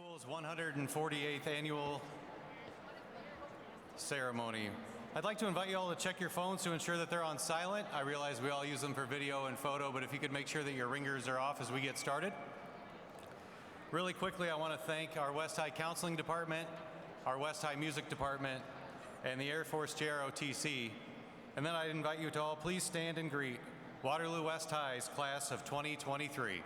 School's 148th annual ceremony. I'd like to invite you all to check your phones to ensure that they're on silent. I realize we all use them for video and photo, but if you could make sure that your ringers are off as we get started. Really quickly, I want to thank our West High Counseling Department, our West High Music Department, and the Air Force JROTC. And then I'd invite you to all please stand and greet Waterloo West High's class of 2023.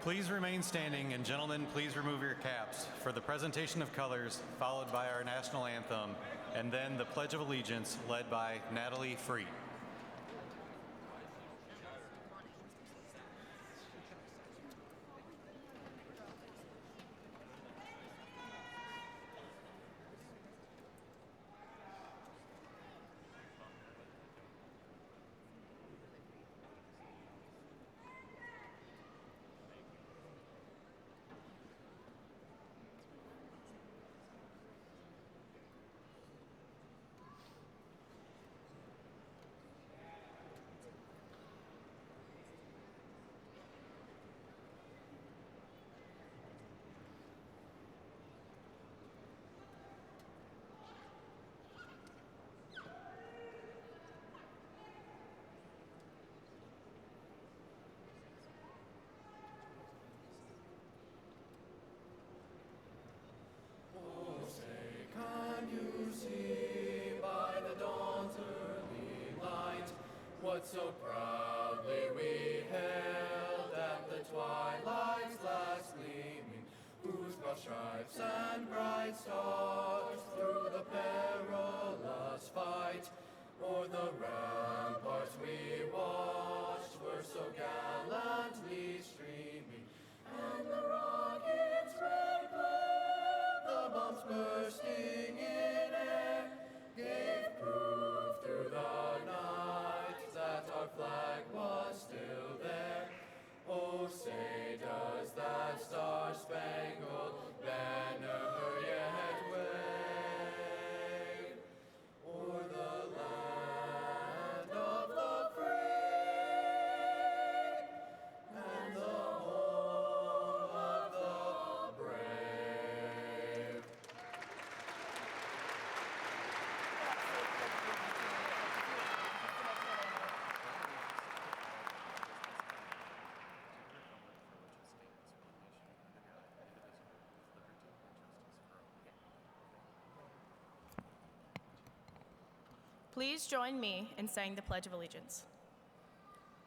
Please remain standing, and gentlemen, please remove your caps for the presentation of colors, followed by our national anthem, and then the Pledge of Allegiance, led by Natalie Free. What so proudly we hailed at the twilight's last gleaming, whose broad stripes and bright stars through the perilous fight o'er the ramparts we watched were so gallantly streaming, and the rockets' red glare, the bombs bursting in air, gave proof through the night that our flag was still there. Oh, say, does that star-spangled banner yet wave o'er the land of the free and the home of the brave? Please join me in saying the Pledge of Allegiance.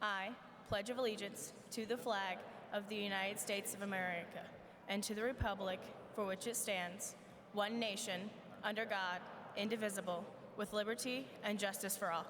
I pledge of allegiance to the flag of the United States of America and to the republic for which it stands, one nation, under God, indivisible, with liberty and justice for all.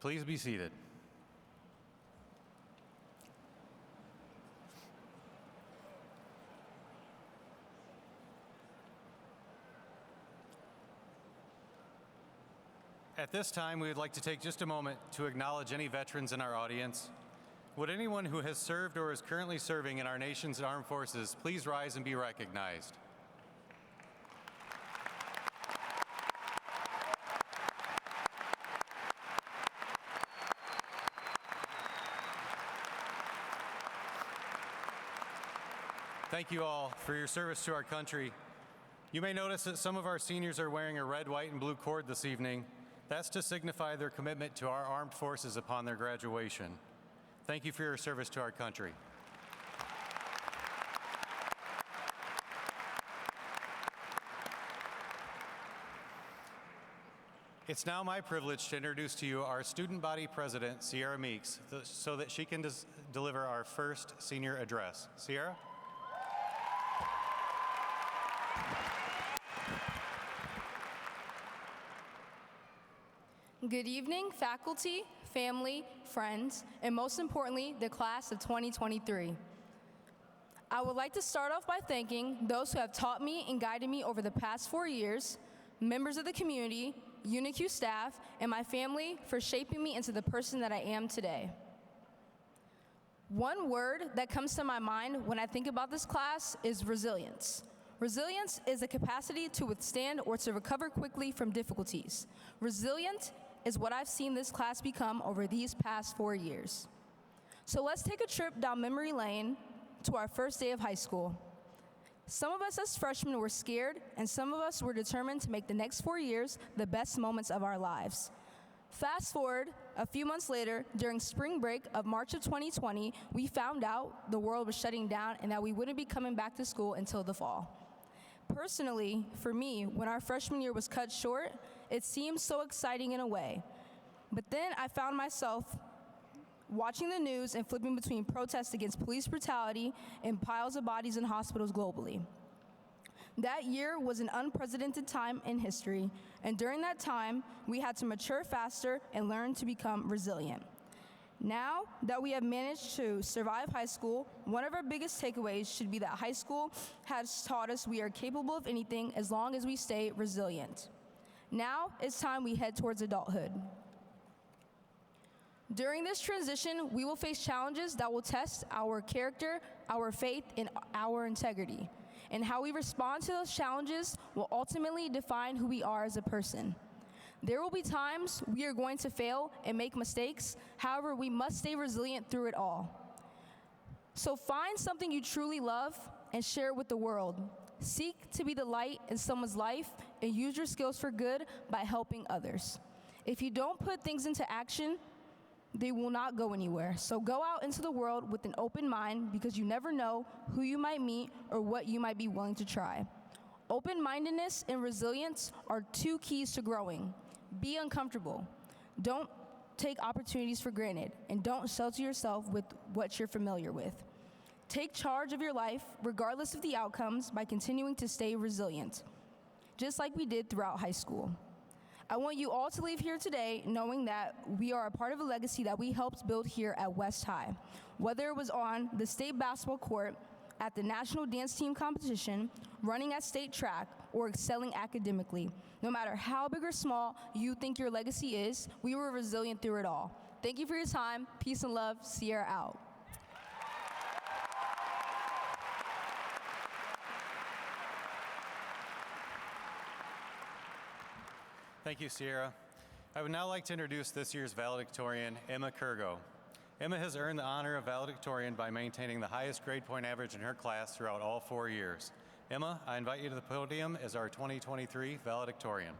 Please be seated. At this time, we would like to take just a moment to acknowledge any veterans in our audience. Would anyone who has served or is currently serving in our nation's armed forces please rise and be recognized? Thank you all for your service to our country. You may notice that some of our seniors are wearing a red, white, and blue cord this evening. That's to signify their commitment to our armed forces upon their graduation. Thank you for your service to our country. It's now my privilege to introduce to you our student body president, Sierra Meeks, so that she can deliver our first senior address. Sierra? Good evening, faculty, family, friends, and most importantly, the class of 2023. I would like to start off by thanking those who have taught me and guided me over the past 4 years, members of the community, UNIQ staff, and my family for shaping me into the person that I am today. One word that comes to my mind when I think about this class is resilience. Resilience is the capacity to withstand or to recover quickly from difficulties. Resilient is what I've seen this class become over these past 4 years. So let's take a trip down memory lane to our first day of high school. Some of us as freshmen were scared, and some of us were determined to make the next 4 years the best moments of our lives. Fast forward a few months later, during spring break of March of 2020, we found out the world was shutting down and that we wouldn't be coming back to school until the fall. Personally, for me, when our freshman year was cut short, it seemed so exciting in a way. But then I found myself watching the news and flipping between protests against police brutality and piles of bodies in hospitals globally. That year was an unprecedented time in history, and during that time, we had to mature faster and learn to become resilient. Now that we have managed to survive high school, one of our biggest takeaways should be that high school has taught us we are capable of anything as long as we stay resilient. Now it's time we head towards adulthood. During this transition, we will face challenges that will test our character, our faith, and our integrity. And how we respond to those challenges will ultimately define who we are as a person. There will be times we are going to fail and make mistakes. However, we must stay resilient through it all. So find something you truly love and share it with the world. Seek to be the light in someone's life and use your skills for good by helping others. If you don't put things into action, they will not go anywhere. So go out into the world with an open mind because you never know who you might meet or what you might be willing to try. Open-mindedness and resilience are two keys to growing. Be uncomfortable. Don't take opportunities for granted, and don't shelter yourself with what you're familiar with. Take charge of your life, regardless of the outcomes, by continuing to stay resilient, just like we did throughout high school. I want you all to leave here today knowing that we are a part of a legacy that we helped build here at West High. Whether it was on the state basketball court, at the national dance team competition, running at state track, or excelling academically. No matter how big or small you think your legacy is, we were resilient through it all. Thank you for your time. Peace and love. Sierra out. Thank you, Sierra. I would now like to introduce this year's valedictorian, Emma Kurgo. Emma has earned the honor of valedictorian by maintaining the highest grade point average in her class throughout all 4 years. Emma, I invite you to the podium as our 2023 valedictorian.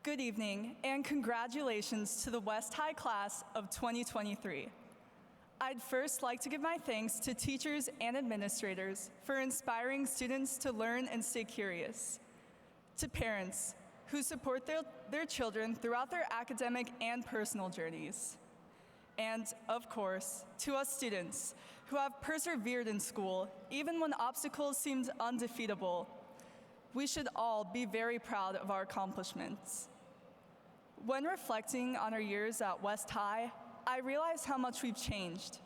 Good evening, and congratulations to the West High class of 2023. I'd first like to give my thanks to teachers and administrators for inspiring students to learn and stay curious, to parents who support their children throughout their academic and personal journeys, and, of course, to us students who have persevered in school even when obstacles seemed undefeatable. We should all be very proud of our accomplishments. When reflecting on our years at West High, I realize how much we've changed.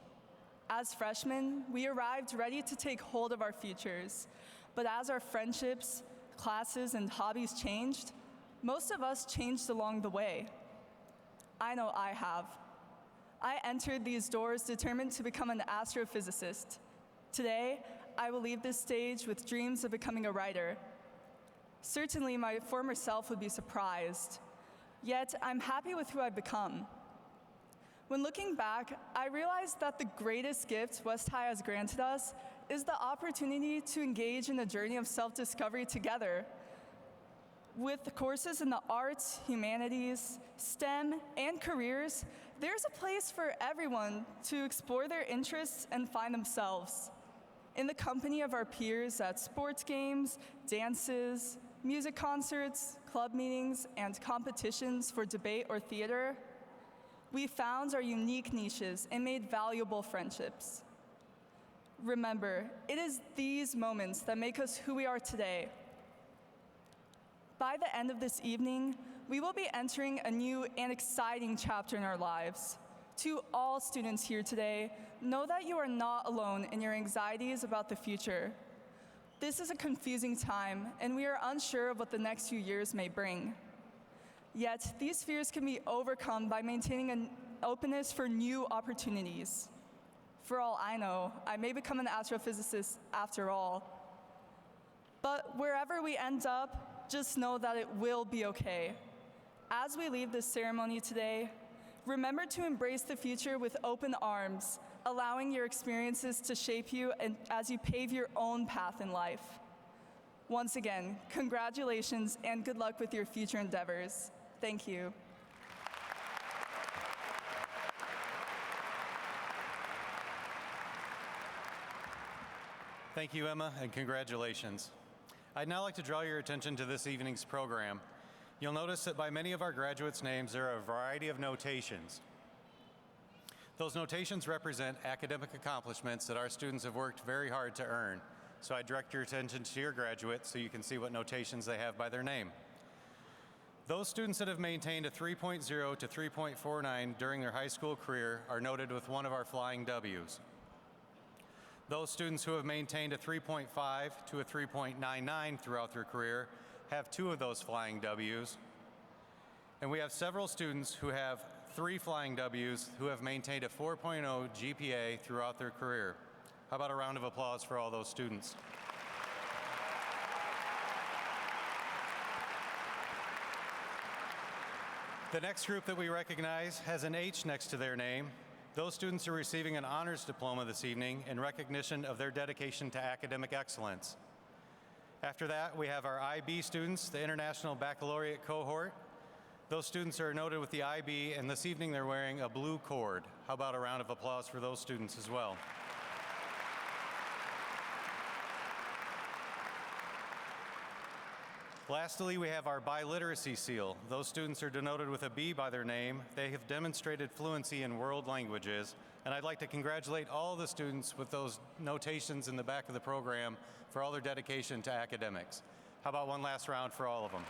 As freshmen, we arrived ready to take hold of our futures, but as our friendships, classes, and hobbies changed, most of us changed along the way. I know I have. I entered these doors determined to become an astrophysicist. Today, I will leave this stage with dreams of becoming a writer. Certainly, my former self would be surprised. Yet, I'm happy with who I've become. When looking back, I realized that the greatest gift West High has granted us is the opportunity to engage in a journey of self-discovery together. With the courses in the arts, humanities, STEM, and careers, there's a place for everyone to explore their interests and find themselves. In the company of our peers at sports games, dances, music concerts, club meetings, and competitions for debate or theater, we found our unique niches and made valuable friendships. Remember, it is these moments that make us who we are today. By the end of this evening, we will be entering a new and exciting chapter in our lives. To all students here today, know that you are not alone in your anxieties about the future. This is a confusing time, and we are unsure of what the next few years may bring. Yet, these fears can be overcome by maintaining an openness for new opportunities. For all I know, I may become an astrophysicist after all. But wherever we end up, just know that it will be okay. As we leave this ceremony today, remember to embrace the future with open arms, allowing your experiences to shape you and as you pave your own path in life. Once again, congratulations and good luck with your future endeavors. Thank you. Thank you, Emma, and congratulations. I'd now like to draw your attention to this evening's program. You'll notice that by many of our graduates' names, there are a variety of notations. Those notations represent academic accomplishments that our students have worked very hard to earn. So I direct your attention to your graduates so you can see what notations they have by their name. Those students that have maintained a 3.0 to 3.49 during their high school career are noted with one of our flying W's. Those students who have maintained a 3.5 to a 3.99 throughout their career have two of those flying W's. And we have several students who have 3 flying W's who have maintained a 4.0 GPA throughout their career. How about a round of applause for all those students? The next group that we recognize has an H next to their name. Those students are receiving an honors diploma this evening in recognition of their dedication to academic excellence. After that, we have our IB students, the International Baccalaureate cohort. Those students are noted with the IB, and this evening they're wearing a blue cord. How about a round of applause for those students as well? Lastly, we have our biliteracy seal. Those students are denoted with a B by their name. They have demonstrated fluency in world languages, and I'd like to congratulate all the students with those notations in the back of the program for all their dedication to academics. How about one last round for all of them?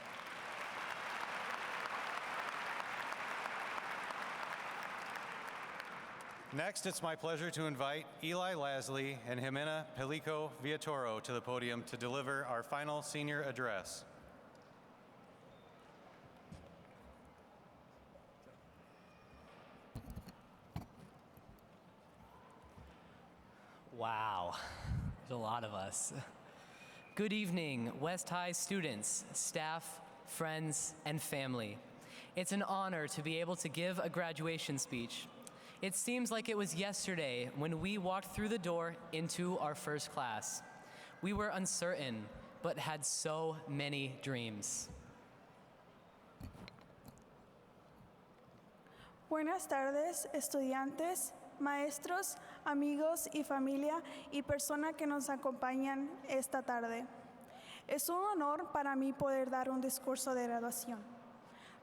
Next, it's my pleasure to invite Eli Lasley and Jimena Pelico Villatoro to the podium to deliver our final senior address. Wow, there's a lot of us. Good evening, West High students, staff, friends, and family. It's an honor to be able to give a graduation speech. It seems like it was yesterday when we walked through the door into our first class. We were uncertain, but had so many dreams. Buenas tardes, estudiantes, maestros, amigos y familia y personas que nos acompañan esta tarde. Es un honor para mí poder dar un discurso de graduación.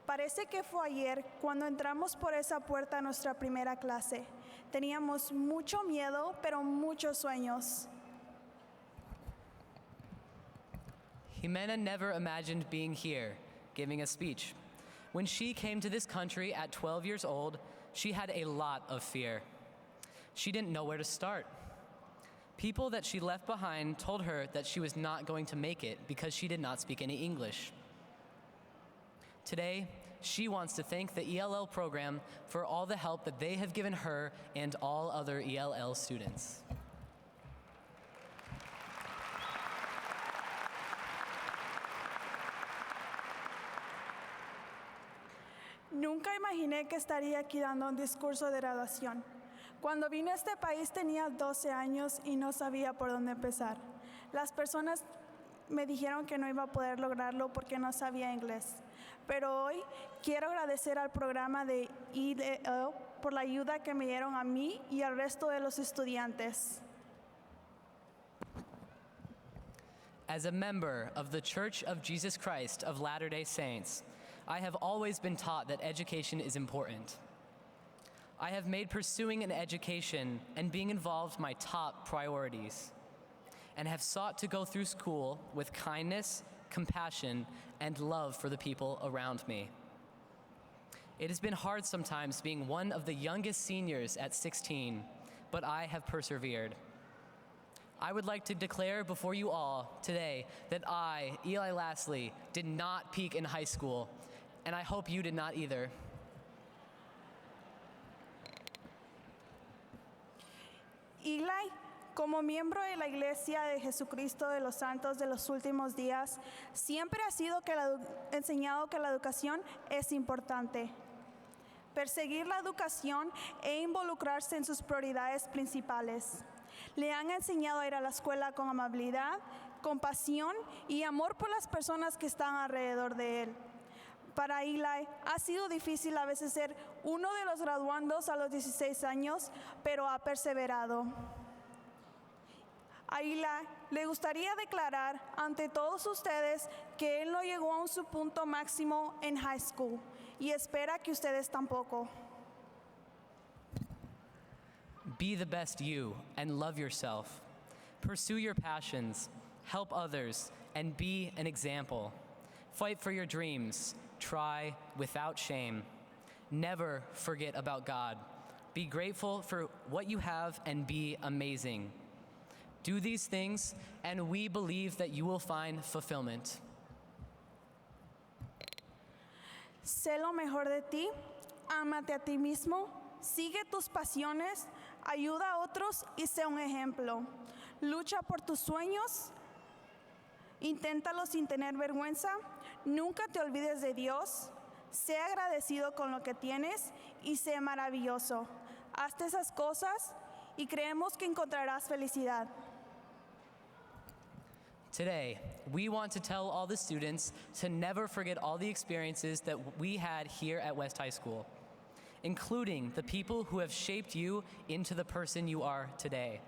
Parece que fue ayer cuando entramos por esa puerta a nuestra primera clase. Teníamos mucho miedo, pero muchos sueños. Jimena never imagined being here, giving a speech. When she came to this country at 12 years old, she had a lot of fear. She didn't know where to start. People that she left behind told her that she was not going to make it because she did not speak any English. Today, she wants to thank the ELL program for all the help that they have given her and all other ELL students. Nunca imaginé que estaría aquí dando un discurso de graduación. Cuando vine a este país tenía 12 años y no sabía por dónde empezar. Las personas me dijeron que no iba a poder lograrlo porque no sabía inglés. Pero hoy quiero agradecer al programa de ELL por la ayuda que me dieron a mí y al resto de los estudiantes. As a member of the Church of Jesus Christ of Latter-day Saints, I have always been taught that education is important. I have made pursuing an education and being involved my top priorities, and have sought to go through school with kindness, compassion, and love for the people around me. It has been hard sometimes being one of the youngest seniors at 16, but I have persevered. I would like to declare before you all today that I, Eli Lastly, did not peak in high school, and I hope you did not either. Eli, como miembro de la Iglesia de Jesucristo de los Santos de los Últimos Días, siempre ha sido enseñado que la educación es importante. Perseguir la educación e involucrarse en sus prioridades principales. Le han enseñado a ir a la escuela con amabilidad, compasión y amor por las personas que están alrededor de él. Para Eli ha sido difícil a veces ser uno de los graduandos a los 16 años, pero ha perseverado. A Eli le gustaría declarar ante todos ustedes que él no llegó a su punto máximo en high school y espera que ustedes tampoco. Be the best you and love yourself. Pursue your passions, help others, and be an example. Fight for your dreams. Try without shame. Never forget about God. Be grateful for what you have and be amazing. Do these things, and we believe that you will find fulfillment. Sé lo mejor de ti, ámate a ti mismo, sigue tus pasiones, ayuda a otros y sé un ejemplo. Lucha por tus sueños, inténtalo sin tener vergüenza, nunca te olvides de Dios, sé agradecido con lo que tienes y sé maravilloso. Hazte esas cosas y creemos que encontrarás felicidad. Today, we want to tell all the students to never forget all the experiences that we had here at West High School, including the people who have shaped you into the person you are today.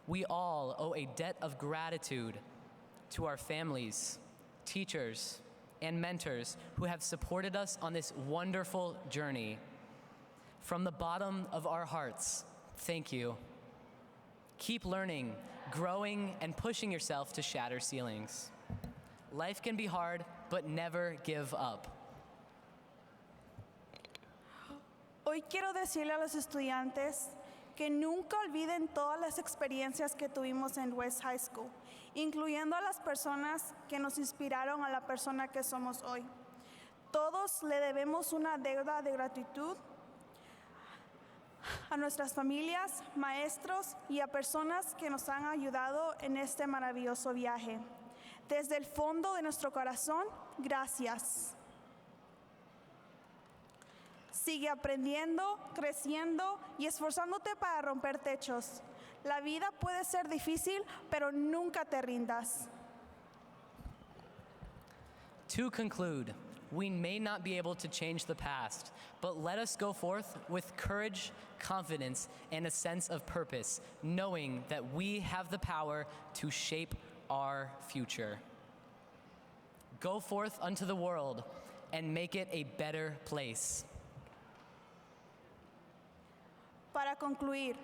We all owe a debt of gratitude to our families, teachers, and mentors who have supported us on this wonderful journey. From the bottom of our hearts, thank you. Keep learning, growing, and pushing yourself to shatter ceilings. Life can be hard, but never give up. Hoy quiero decirle a los estudiantes que nunca olviden todas las experiencias que tuvimos en West High School, incluyendo a las personas que nos inspiraron a la persona que somos hoy. Todos le debemos una deuda de gratitud a nuestras familias, maestros y a personas que nos han ayudado en este maravilloso viaje. Desde el fondo de nuestro corazón, gracias. Sigue aprendiendo, creciendo y esforzándote para romper techos. La vida puede ser difícil, pero nunca te rindas. To conclude, we may not be able to change the past, but let us go forth with courage, confidence, and a sense of purpose, knowing that we have the power to shape our future. Go forth unto the world and make it a better place. Para concluir,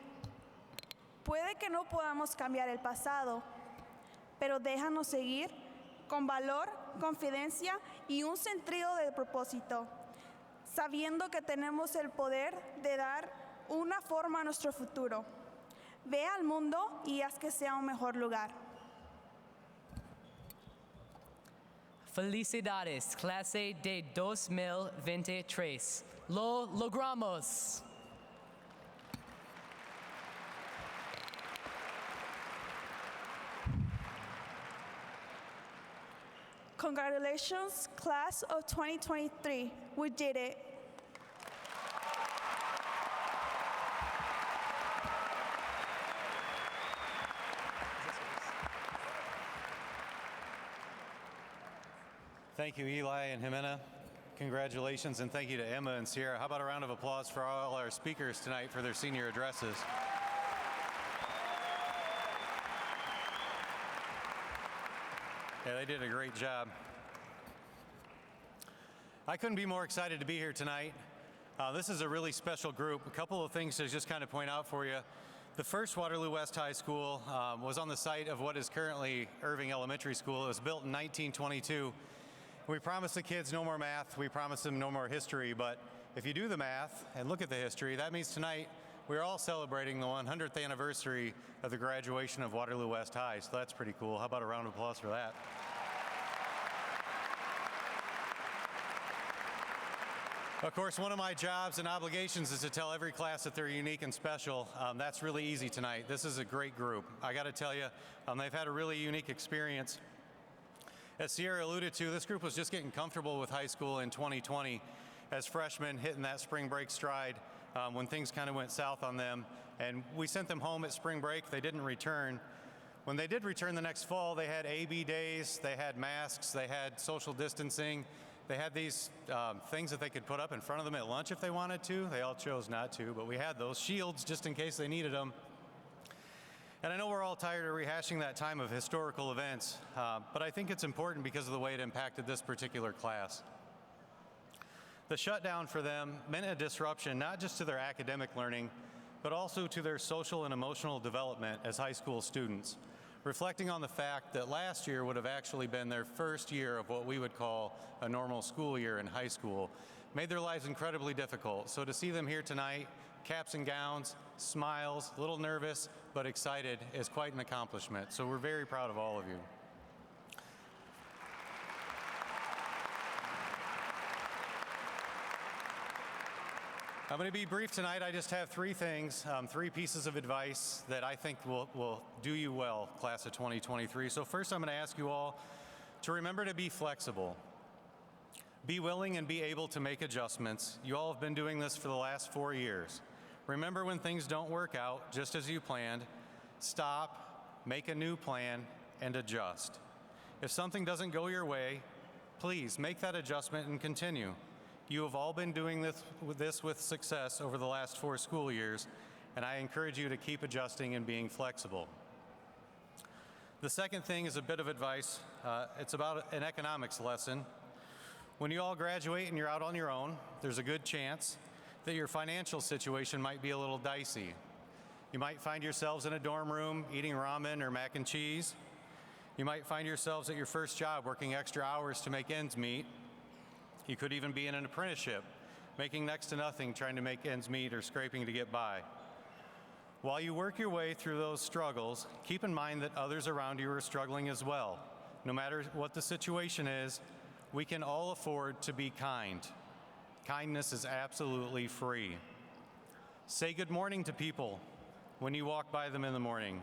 puede que no podamos cambiar el pasado, pero déjanos seguir con valor, confidencia y un sentido de propósito, sabiendo que tenemos el poder de dar una forma a nuestro futuro. Ve al mundo y haz que sea un mejor lugar. Felicidades, clase de 2023. Lo logramos. Congratulations, class of 2023. We did it. Thank you, Eli and Jimena. Congratulations, and thank you to Emma and Sierra. How about a round of applause for all our speakers tonight for their senior addresses? Yeah, they did a great job. I couldn't be more excited to be here tonight. This is a really special group. A couple of things to just kind of point out for you. The first Waterloo West High School was on the site of what is currently Irving Elementary School. It was built in 1922. We promised the kids no more math. We promised them no more history. But if you do the math and look at the history, that means tonight we're all celebrating the 100th anniversary of the graduation of Waterloo West High, so that's pretty cool. How about a round of applause for that? Of course, one of my jobs and obligations is to tell every class that they're unique and special. That's really easy tonight. This is a great group. I got to tell you, they've had a really unique experience. As Sierra alluded to, this group was just getting comfortable with high school in 2020 as freshmen, hitting that spring break stride when things kind of went south on them. And we sent them home at spring break. They didn't return. When they did return the next fall, they had AB days, they had masks, they had social distancing. They had these things that they could put up in front of them at lunch if they wanted to. They all chose not to, but we had those shields just in case they needed them. And I know we're all tired of rehashing that time of historical events, but I think it's important because of the way it impacted this particular class. The shutdown for them meant a disruption not just to their academic learning, but also to their social and emotional development as high school students, reflecting on the fact that last year would have actually been their first year of what we would call a normal school year in high school, made their lives incredibly difficult. So to see them here tonight, caps and gowns, smiles, a little nervous, but excited, is quite an accomplishment. So we're very proud of all of you. I'm going to be brief tonight. I just have three things, three pieces of advice that I think will do you well, class of 2023. So first, I'm going to ask you all to remember to be flexible. Be willing and be able to make adjustments. You all have been doing this for the last 4 years. Remember when things don't work out just as you planned, stop, make a new plan, and adjust. If something doesn't go your way, please make that adjustment and continue. You have all been doing this with success over the last 4 school years, and I encourage you to keep adjusting and being flexible. The second thing is a bit of advice. It's about an economics lesson. When you all graduate and you're out on your own, there's a good chance that your financial situation might be a little dicey. You might find yourselves in a dorm room eating ramen or mac and cheese. You might find yourselves at your first job working extra hours to make ends meet. You could even be in an apprenticeship, making next to nothing, trying to make ends meet or scraping to get by. While you work your way through those struggles, keep in mind that others around you are struggling as well. No matter what the situation is, we can all afford to be kind. Kindness is absolutely free. Say good morning to people when you walk by them in the morning.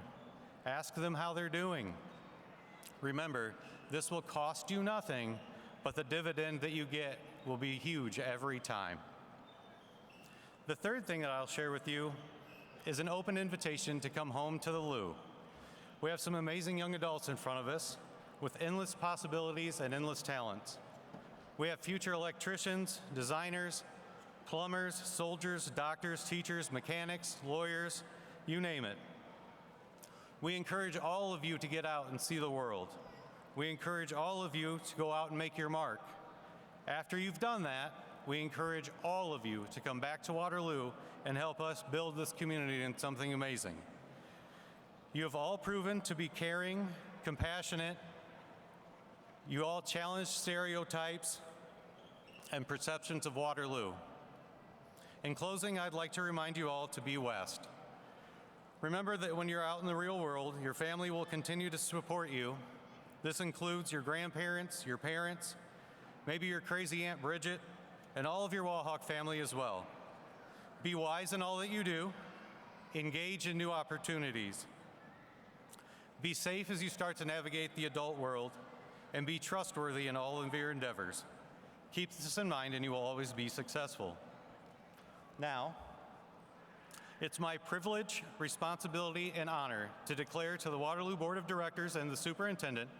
Ask them how they're doing. Remember, this will cost you nothing, but the dividend that you get will be huge every time. The third thing that I'll share with you is an open invitation to come home to the Lou. We have some amazing young adults in front of us with endless possibilities and endless talents. We have future electricians, designers, plumbers, soldiers, doctors, teachers, mechanics, lawyers, you name it. We encourage all of you to get out and see the world. We encourage all of you to go out and make your mark. After you've done that, we encourage all of you to come back to Waterloo and help us build this community into something amazing. You have all proven to be caring, compassionate. You all challenge stereotypes and perceptions of Waterloo. In closing, I'd like to remind you all to be West. Remember that when you're out in the real world, your family will continue to support you. This includes your grandparents, your parents, maybe your crazy Aunt Bridget, and all of your Wahawk family as well. Be wise in all that you do. Engage in new opportunities. Be safe as you start to navigate the adult world, and be trustworthy in all of your endeavors. Keep this in mind and you will always be successful. Now, it's my privilege, responsibility, and honor to declare to the Waterloo Board of Directors and the Superintendent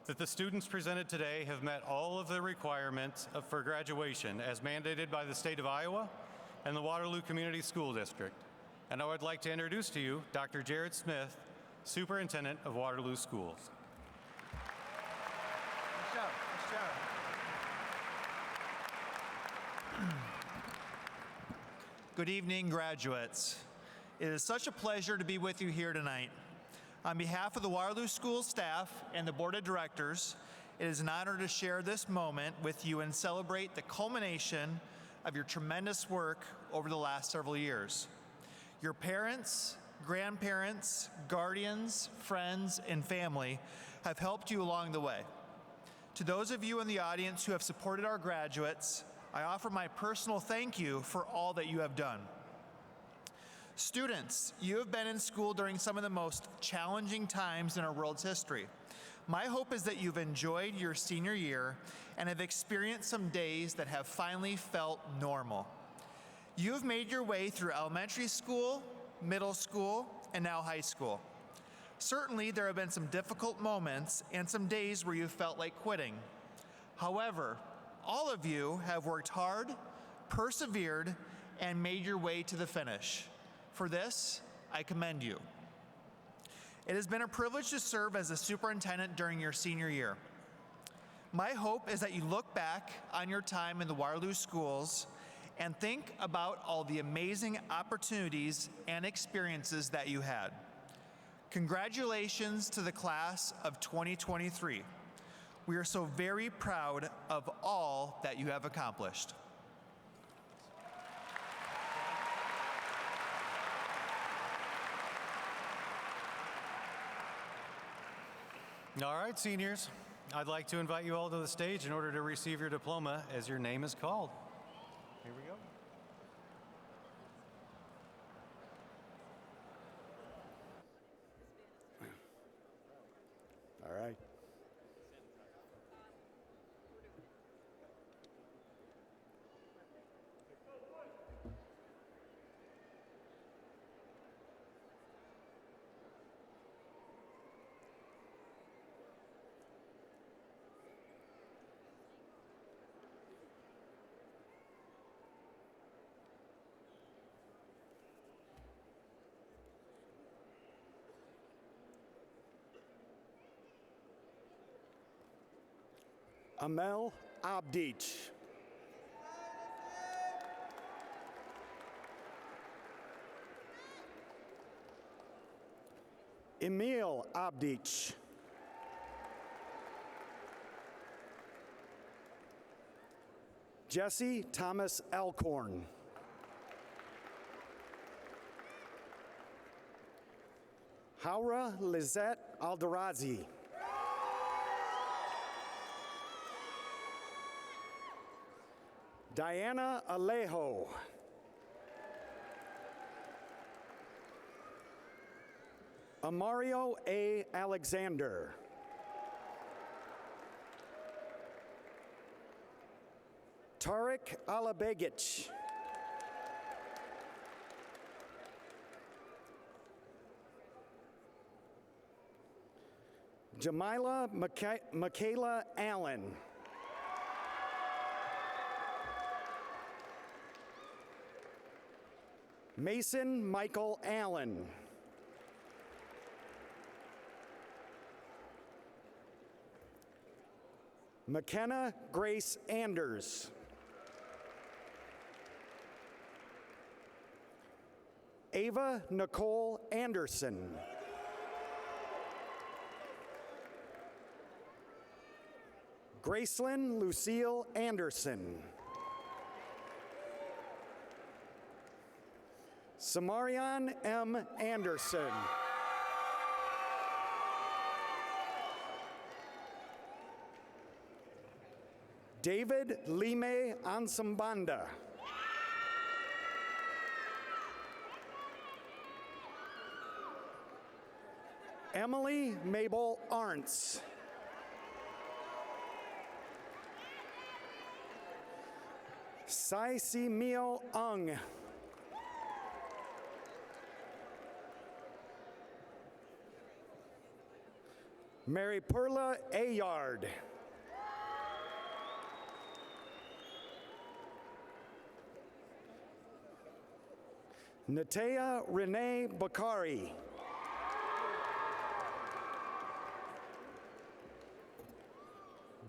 that the students presented today have met all of the requirements for graduation as mandated by the state of Iowa and the Waterloo Community School District. And I would like to introduce to you Dr. Jared Smith, Superintendent of Waterloo Schools. Nice job. Good evening, graduates. It is such a pleasure to be with you here tonight. On behalf of the Waterloo School staff and the Board of Directors, it is an honor to share this moment with you and celebrate the culmination of your tremendous work over the last several years. Your parents, grandparents, guardians, friends, and family have helped you along the way. To those of you in the audience who have supported our graduates, I offer my personal thank you for all that you have done. Students, you have been in school during some of the most challenging times in our world's history. My hope is that you've enjoyed your senior year and have experienced some days that have finally felt normal. You have made your way through elementary school, middle school, and now high school. Certainly, there have been some difficult moments and some days where you felt like quitting. However, all of you have worked hard, persevered, and made your way to the finish. For this, I commend you. It has been a privilege to serve as a superintendent during your senior year. My hope is that you look back on your time in the Waterloo schools and think about all the amazing opportunities and experiences that you had. Congratulations to the class of 2023. We are so very proud of all that you have accomplished. All right, seniors, I'd like to invite you all to the stage in order to receive your diploma as your name is called. Here we go. All right. Amel Abdic. Emil Abdic. Jesse Thomas Alcorn. Haura Lizette Alderazi. Diana Alejo. Amario A. Alexander. Tarek Alabegic. Jamila Michaela Allen. Mason Michael Allen. McKenna Grace Anders. Ava Nicole Anderson. Gracelyn Lucille Anderson. Samarian M. Anderson. David Lime Ansambanda. Emily Mabel Arntz. Sai Si Mio Ung. Mary Perla Ayard. Natea Renee Bakari.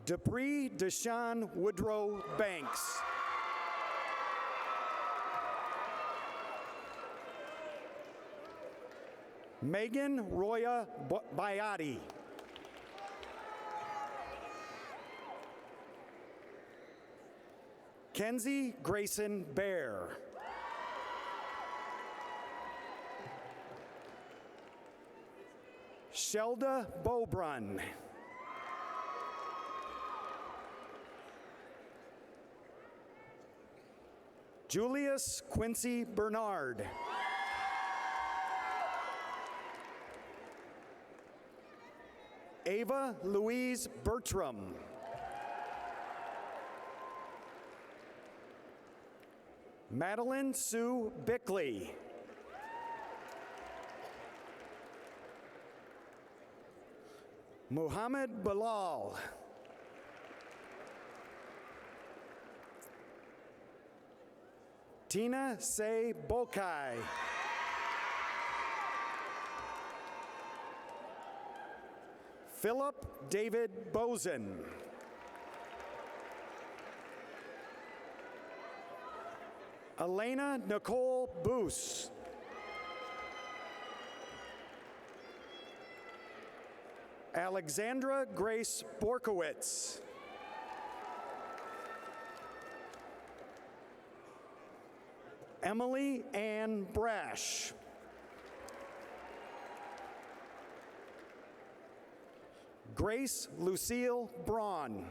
Dupree Deshaun Woodrow Banks. Megan Roya Bayati. Kenzie Grayson Bear. Shelda Bobrun. Julius Quincy Bernard. Ava Louise Bertram. Madeline Sue Bickley. Muhammad Bilal. Tina Say Bokai. Philip David Bozen. Elena Nicole Boos. Alexandra Grace Borkowitz. Emily Ann Brash. Grace Lucille Braun.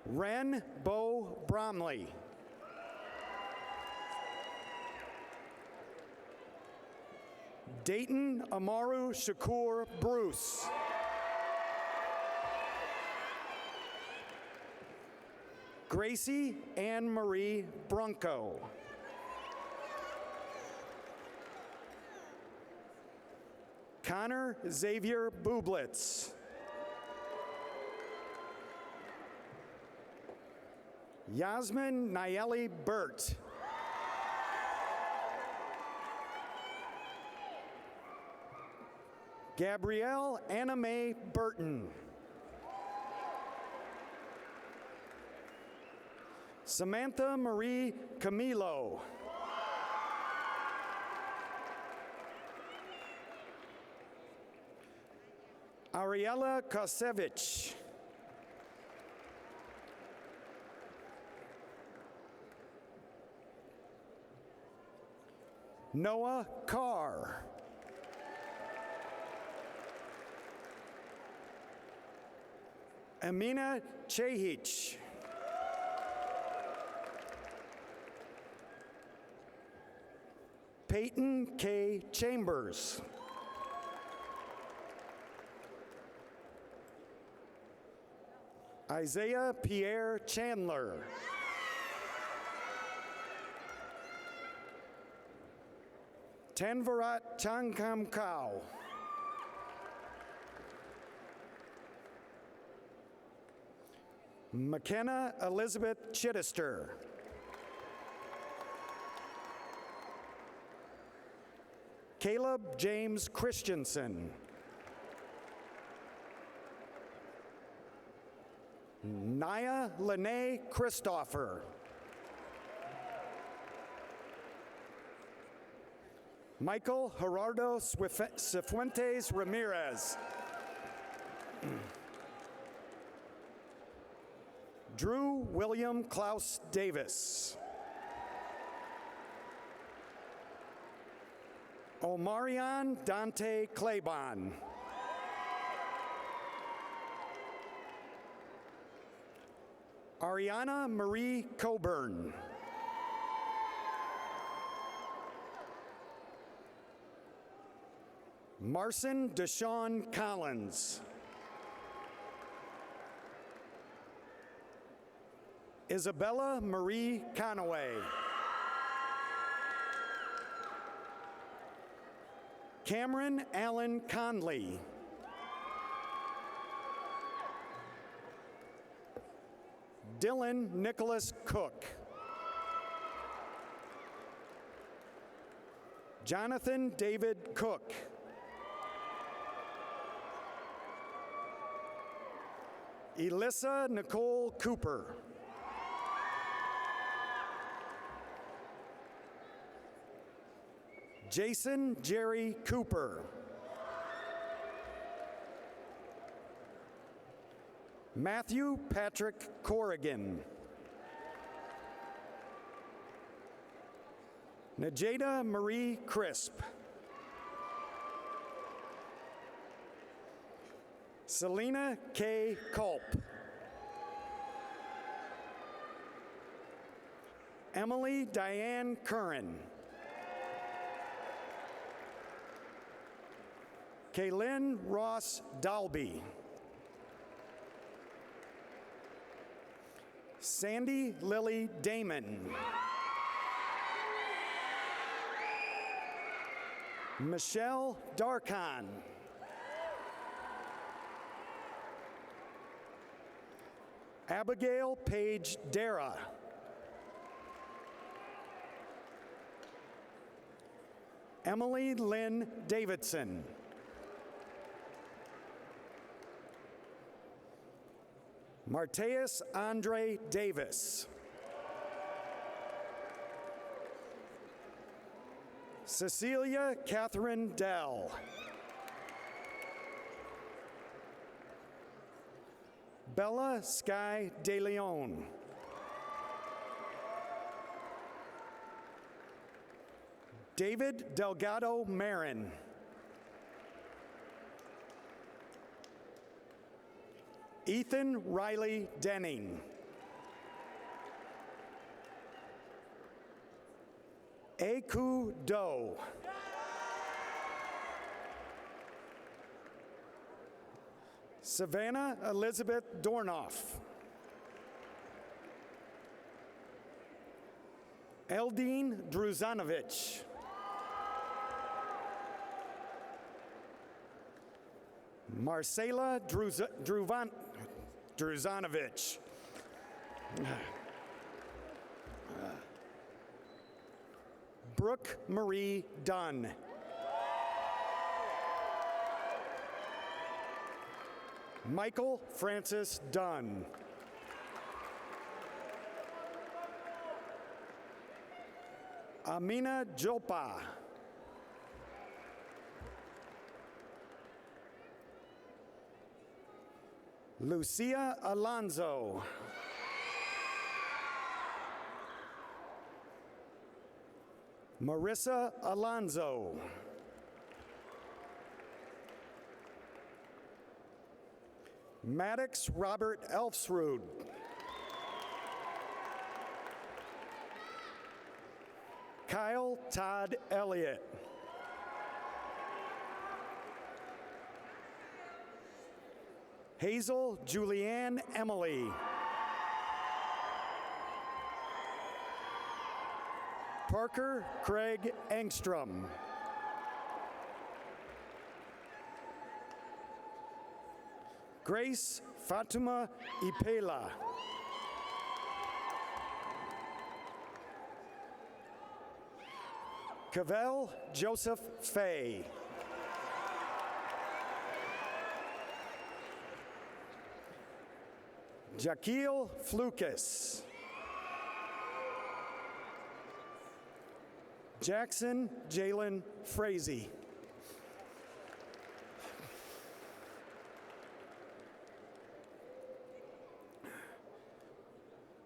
Ren Bo Bromley. Dayton Amaru Shakur Bruce. Gracie Anne Marie Bronco. Connor Xavier Bublitz. Yasmin Nayeli Burt. Gabrielle Anna Mae Burton. Samantha Marie Camilo. Ariella Kosevich. Noah Carr. Amina Chehich. Peyton K. Chambers. Isaiah Pierre Chandler. Tanvarat Changkam Kao. McKenna Elizabeth Chittister. Caleb James Christensen. Naya Lene Christopher. Michael Gerardo Cifuentes Ramirez. Drew William Klaus Davis. Omarion Dante Claybon. Ariana Marie Coburn. Marcin Deshawn Collins. Isabella Marie Conaway. Cameron Allen Conley. Dylan Nicholas Cook. Jonathan David Cook. Elissa Nicole Cooper. Jason Jerry Cooper. Matthew Patrick Corrigan. Najeda Marie Crisp. Selena K. Culp. Emily Diane Curran. Kaylin Ross Dalby. Sandy Lily Damon. Michelle Darkhan. Abigail Page Dara. Emily Lynn Davidson. Marteus Andre Davis. Cecilia Catherine Dell. Bella Sky De Leon. David Delgado Marin. Ethan Riley Denning. Aku Do. Savannah Elizabeth Dornoff. Eldine Druzanovich. Marcela Druzanovich. Brooke Marie Dunn. Michael Francis Dunn. Amina Jopa. Lucia Alonso. Marissa Alonso. Maddox Robert Elfsrud. Kyle Todd Elliott. Hazel Julianne Emily. Parker Craig Engstrom. Grace Fatuma Ipela. Cavell Joseph Fay. Jaquil Flukas. Jackson Jalen Frazee.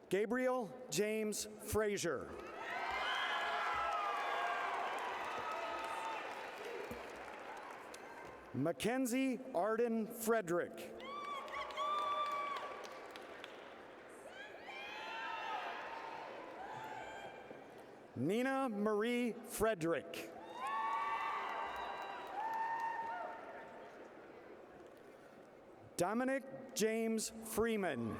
Gabriel James Frazier. Mackenzie Arden Frederick. Nina Marie Frederick. Dominic James Freeman.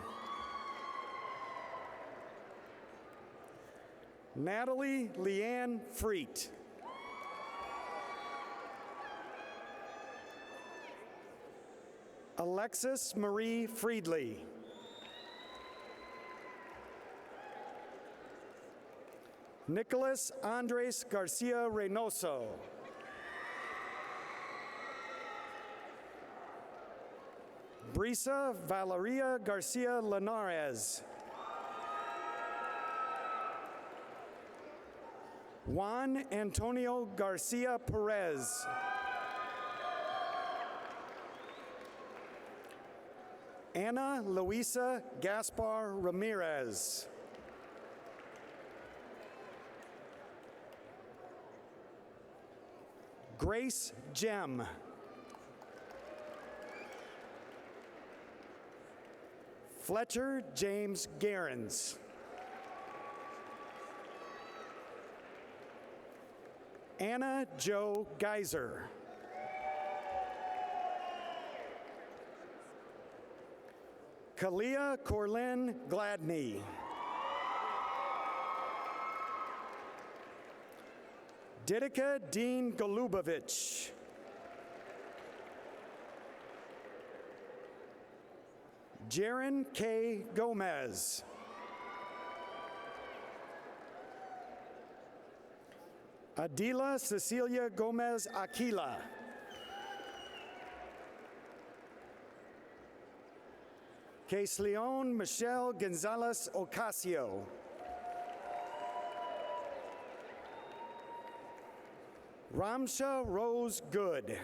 Natalie Leanne Freet. Alexis Marie Friedley. Nicholas Andres Garcia Reynoso. Brisa Valeria Garcia Linares. Juan Antonio Garcia Perez. Ana Luisa Gaspar Ramirez. Grace Gem. Fletcher James Gerens. Anna Jo Geiser. Kalia Corlin Gladney. Didika Dean Golubovich. Jaron K. Gomez. Adila Cecilia Gomez Aquila. Leon Michelle Gonzalez Ocasio. Ramsha Rose Good.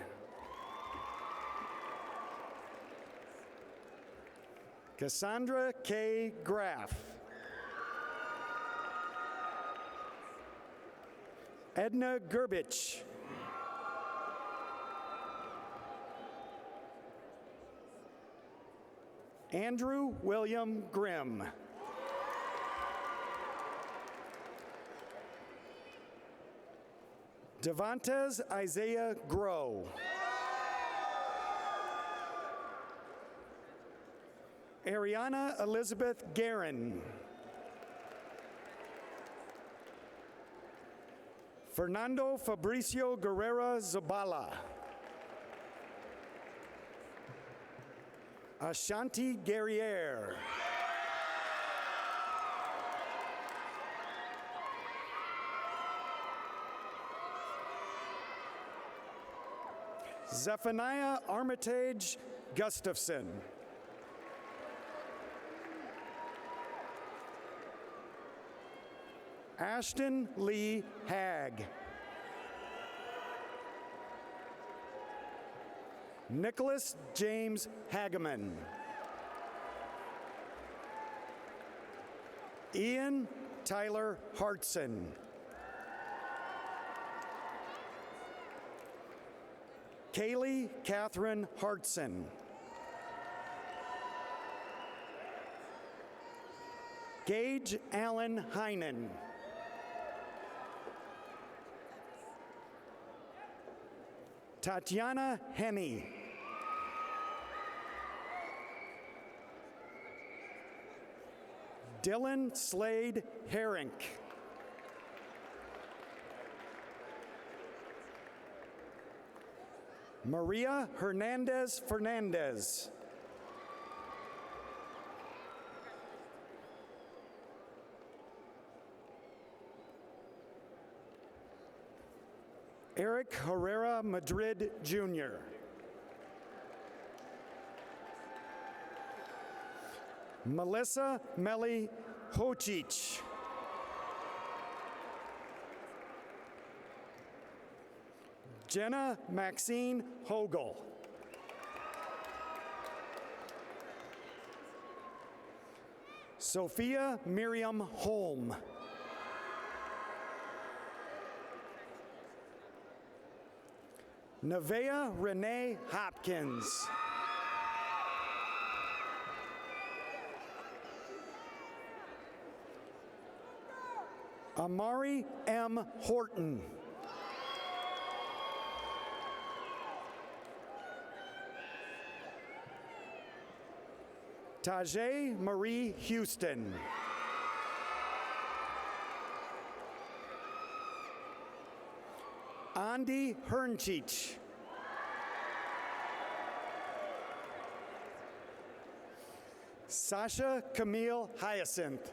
Cassandra K. Graff. Edna Gerbich. Andrew William Grimm. Devontes Isaiah Grow. Ariana Elizabeth Guerin. Fernando Fabricio Guerrera Zabala. Ashanti Guerriere. Zephaniah Armitage Gustafson. Ashton Lee Hagg. Nicholas James Hageman. Ian Tyler Hartson. Kaylee Catherine Hartson. Gage Allen Heinen. Tatiana Henney. Dylan Slade Herink. Maria Hernandez Fernandez. Eric Herrera Madrid Jr. Melissa Melly Hocic. Jenna Maxine Hogel. Sophia Miriam Holm. Nevaeh Renee Hopkins. Amari M. Horton. Tajay Marie Houston. Andy Hernchich. Sasha Camille Hyacinth.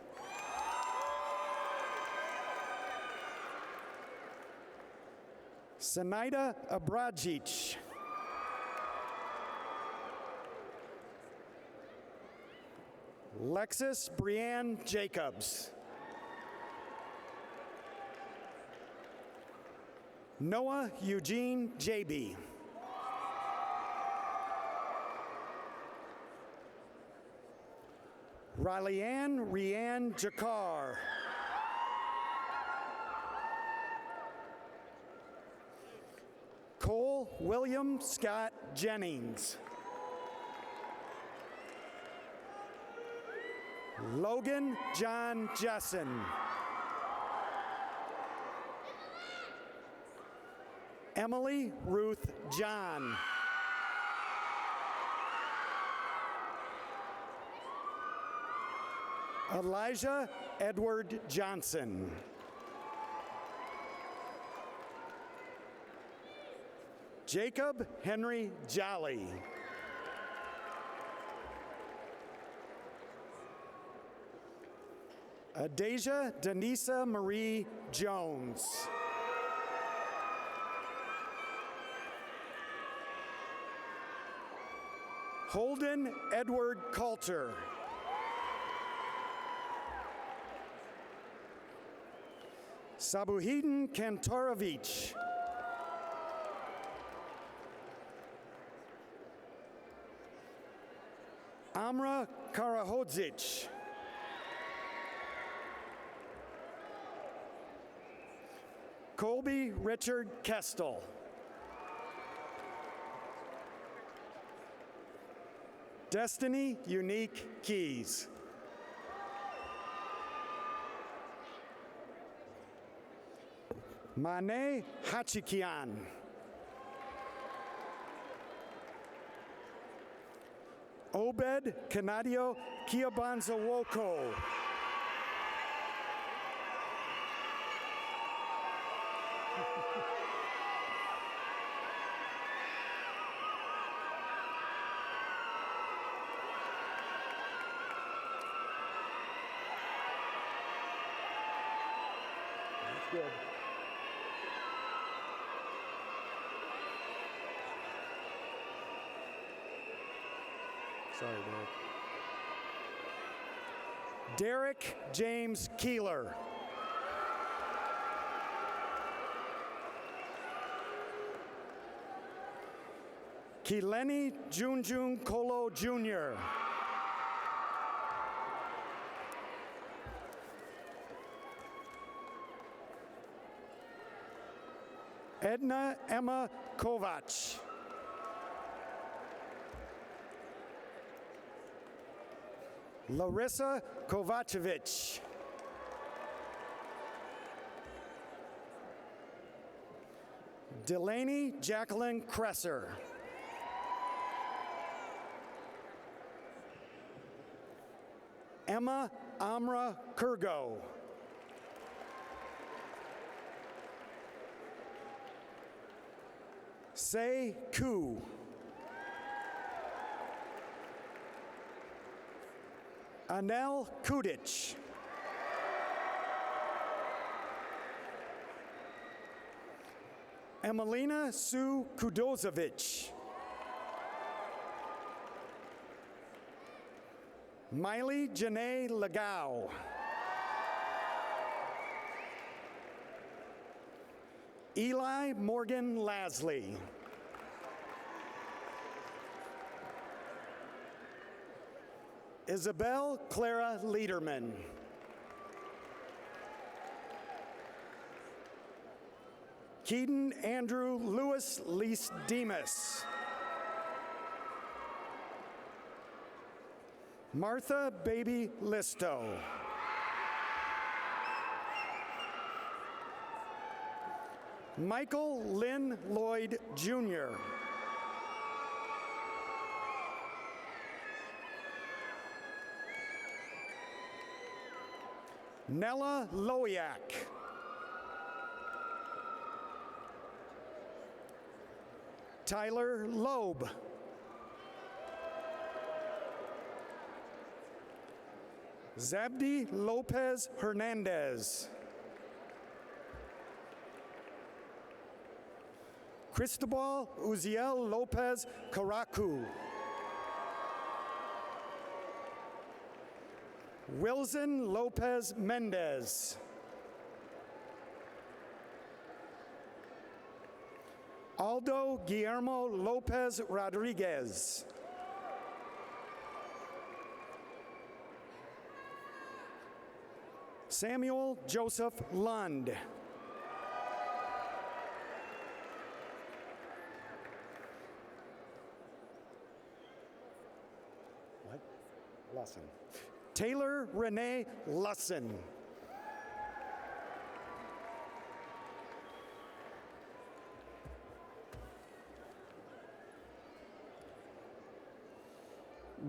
Sanaida Abrajic. Lexus Brianne Jacobs. Noah Eugene Jaby. Riley-Ann Rianne Jakar. Cole William Scott Jennings. Logan John Jessen. Emily Ruth John. Elijah Edward Johnson. Jacob Henry Jolly. Adasia Denisa Marie Jones. Holden Edward Coulter. Sabuhidin Kantorovich. Amra Karahodzic. Colby Richard Kestel. Destiny Unique Keys. Mane Hachikian. Obed Canadio Kiabanzawoko. That's good. Sorry, Derek. Derek James Keeler. Kileni Junjun Kolo Jr. Edna Emma Kovac. Larissa Kovacevic. Delaney Jacqueline Kresser. Emma Amra Kurgo. Say Ku. Anel Kudic. Emelina Sue Kudozovic. Miley Janae Legao. Eli Morgan Lasley. Isabel Clara Liederman. Keaton Andrew Lewis Lease Demas. Martha Baby Listo. Michael Lynn Lloyd Jr. Nella Loyak. Tyler Loeb. Zabdi Lopez Hernandez. Cristobal Uziel Lopez Caracu. Wilson Lopez Mendez. Aldo Guillermo Lopez Rodriguez. Samuel Joseph Lund. Lawson. Taylor Renee Lusson.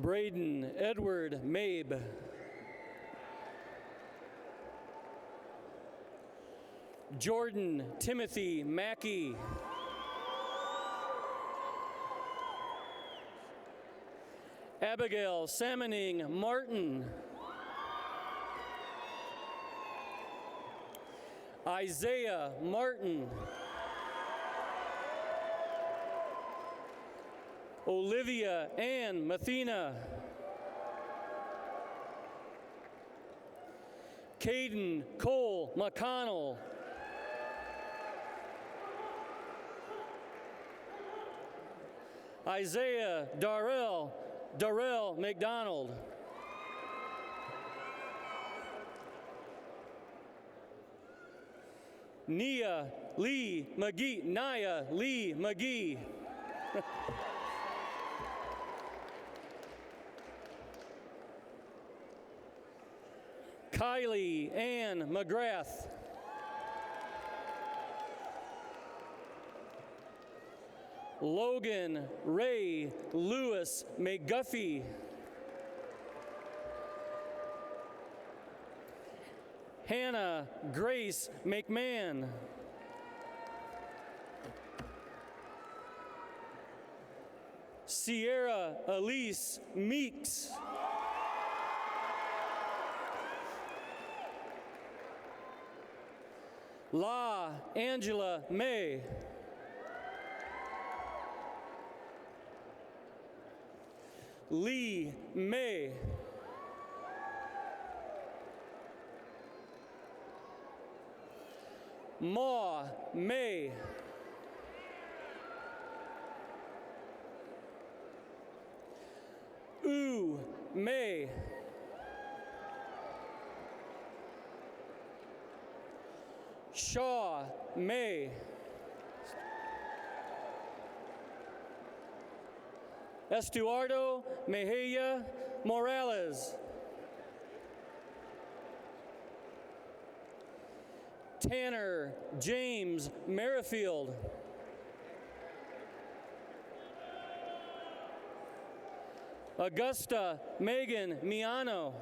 Braden Edward Mabe. Jordan Timothy Mackey. Abigail Salmoning Martin. Isaiah Martin. Olivia Ann Mathena. Caden Cole McConnell. Isaiah Darrell McDonald. Naya Lee McGee. Kylie Ann McGrath. Logan Ray Lewis McGuffey. Hannah Grace McMahon. Sierra Elise Meeks. La Angela May. Lee May. Ma May. May. Shaw May. Estuardo Mejia Morales. Tanner James Merrifield. Augusta Megan Miano.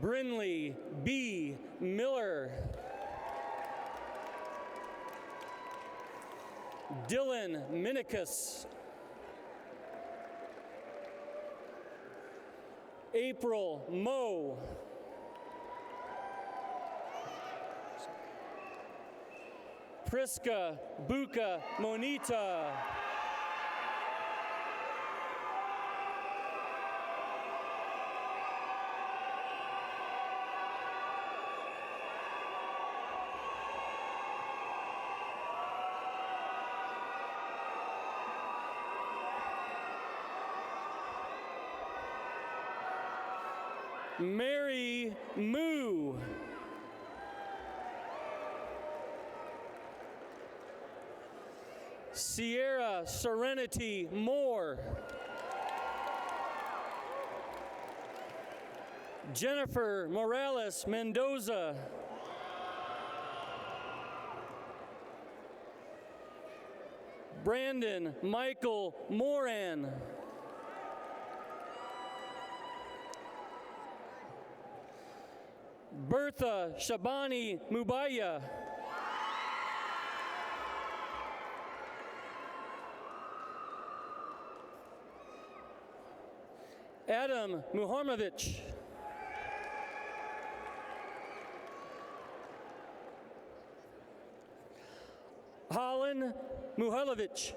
Brinley B. Miller. Dylan Minicus. April Moe. Priska Buka Monita. Mary Moo. Sierra Serenity Moore. Jennifer Morales Mendoza. Brandon Michael Moran. Bertha Shabani Mubaya. Adam Muhamovich. Holland Muhalovich.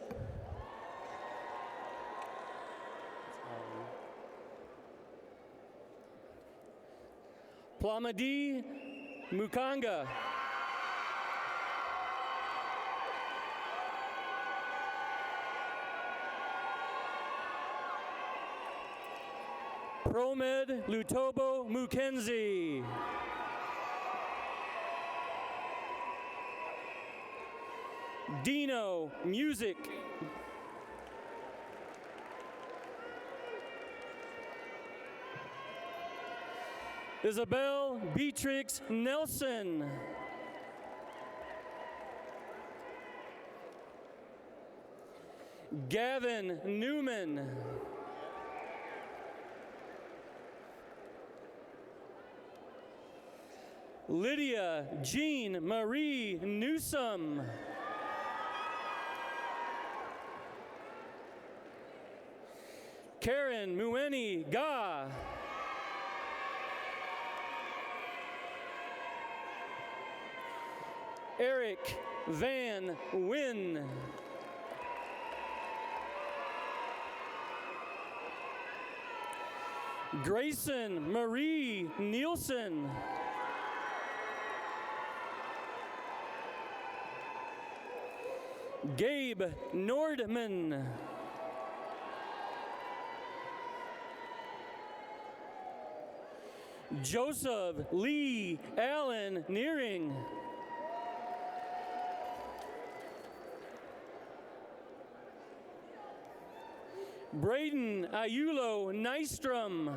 Plamadi Mukanga. Promed Lutobo Mukenzi. Dino Music. Isabel Beatrix Nelson. Gavin Newman. Lydia Jean Marie Newsom. Karen Mueni Ga. Eric Van Wyn. Grayson Marie Nielsen. Gabe Nordman. Joseph Lee Allen Nearing. Braden Ayulo Nystrom.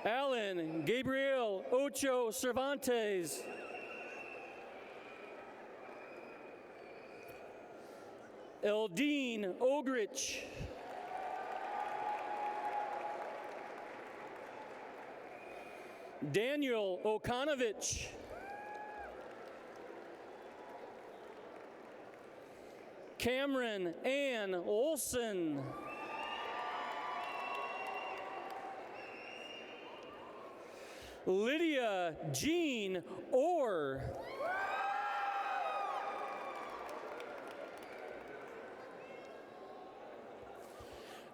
Alan Gabriel Ocho Cervantes. Eldine Ogrich. Daniel Okanovich. Cameron Ann Olson. Lydia Jean Orr.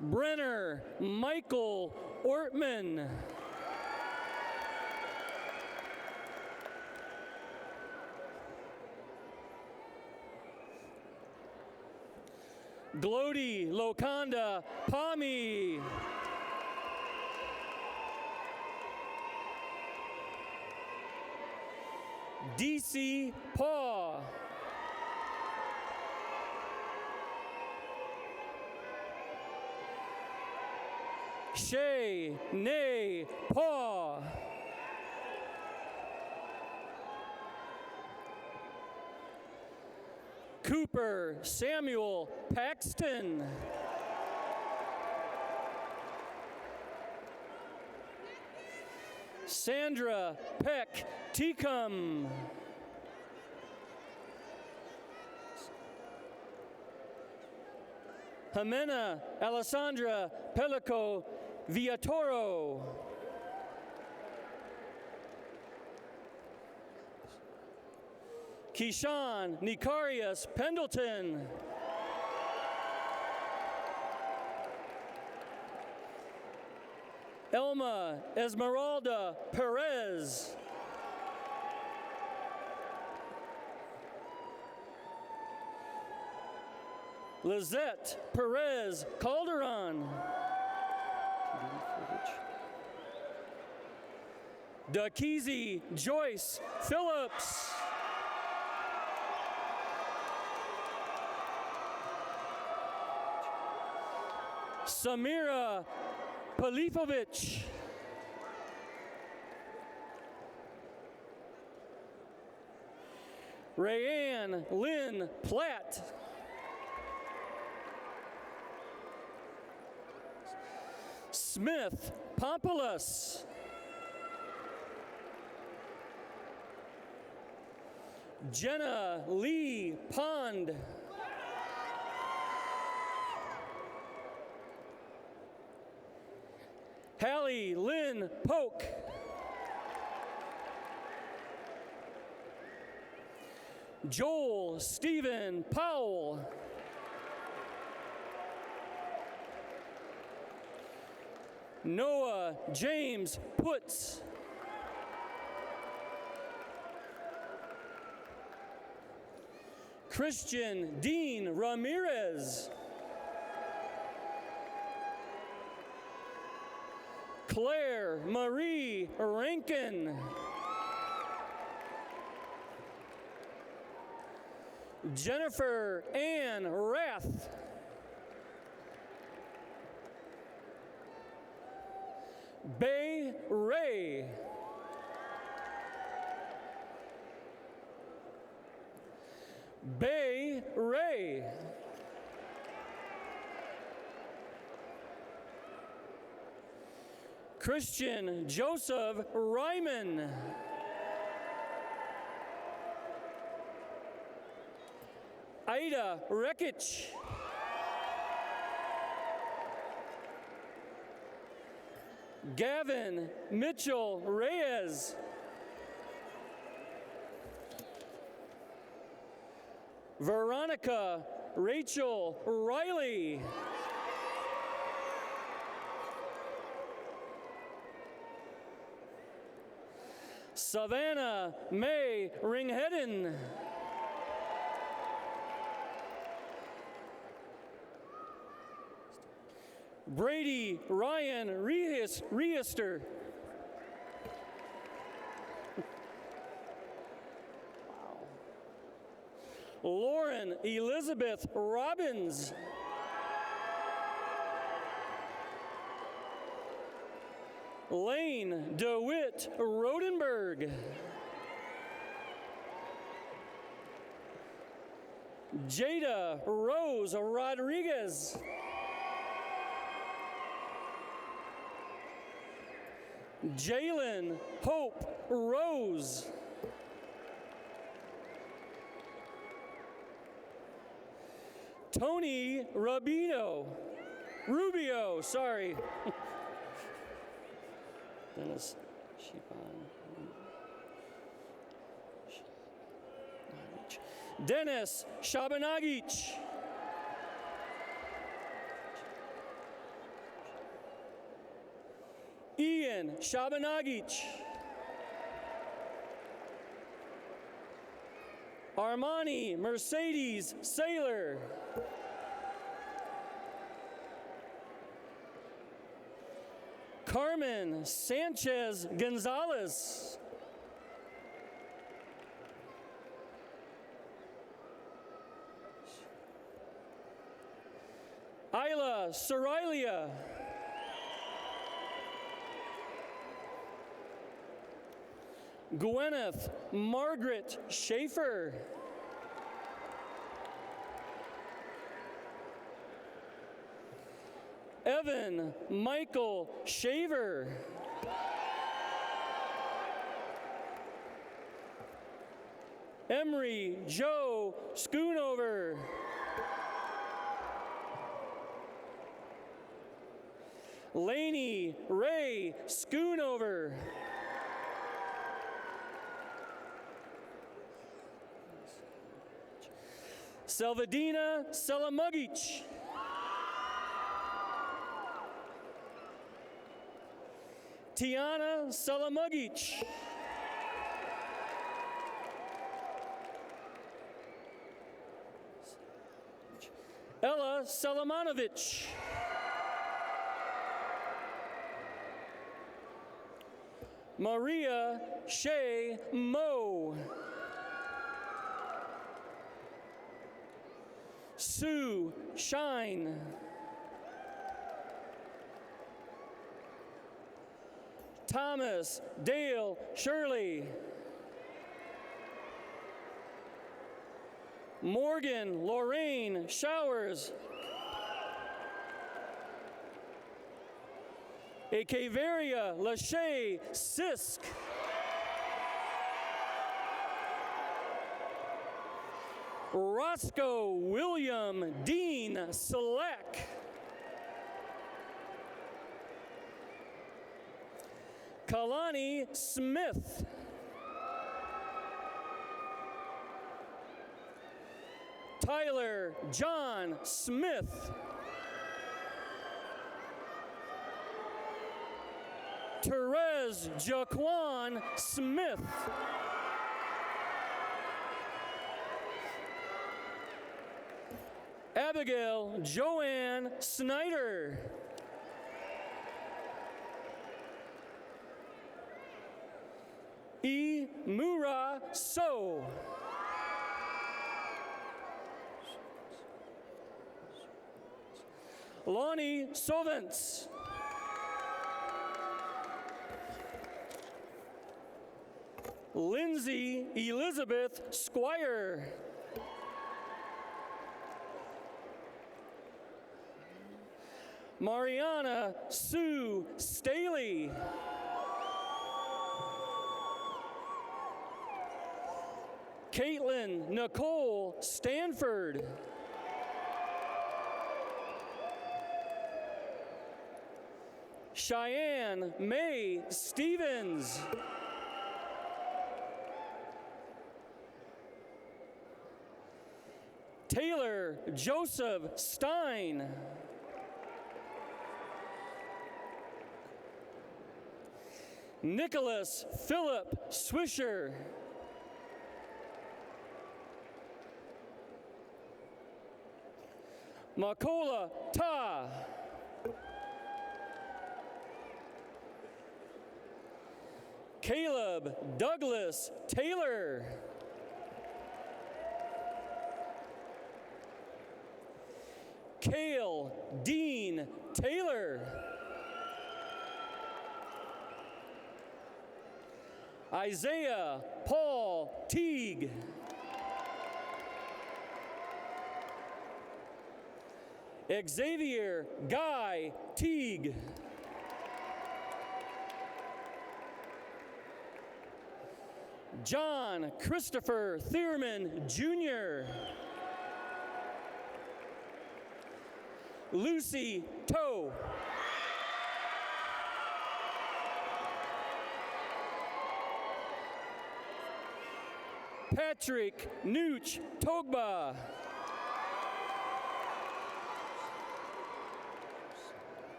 Brenner Michael Ortman. Glody Lokonda Pami. DC Paw. Shay Nay Paw. Cooper Samuel Paxton. Sandra Peck Tecum. Jimena Alessandra Pelico Villatoro. Keyshawn Nicarius Pendleton. Elma Esmeralda Perez. Lizette Perez Calderon. Dakizi Joyce Phillips. Samira Polifovic. Rayanne Lynn Platt. Smith Pompoulos. Jenna Lee Pond. Hallie Lynn Polk. Joel Stephen Powell. Noah James Putz. Christian Dean Ramirez. Claire Marie Rankin. Jennifer Ann Rath. Bay Ray. Bay Ray. Christian Joseph Ryman. Ida Rekich. Gavin Mitchell Reyes. Veronica Rachel Riley. Savannah May Ringheden. Brady Ryan Reister. Lauren Elizabeth Robbins. Lane DeWitt Rodenberg. Jada Rose Rodriguez. Jalen Hope Rose. Tony Rubio, sorry. Dennis Dennis Shabanagic. Ian Shabanagic. Armani Mercedes Saylor. Carmen Sanchez Gonzalez. Isla Sorilia. Gwyneth Margaret Schaefer. Evan Michael Shaver. Emery Joe Schoonover. Laney Ray Schoonover. Selvadina Salamugic. Tiana Salamugic. Ella Salamanovic. Maria Shea Moe. Sue Shine. Thomas Dale Shirley. Morgan Lorraine Showers. Echeveria Lachey Sisk. Roscoe William Dean Select. Kalani Smith. Tyler John Smith. Therese Jaquan Smith. Abigail Joanne Snyder. E. Mura So. Lonnie Sovens. Lindsay Elizabeth Squire. Mariana Sue Staley. Caitlin Nicole Stanford. Cheyenne May Stevens. Taylor Joseph Stein. Nicholas Philip Swisher. Makola Ta. Caleb Douglas Taylor. Cale Dean Taylor. Isaiah Paul Teague. Xavier Guy Teague. John Christopher Thierman Jr. Lucy Toe. Patrick Nooch Togba.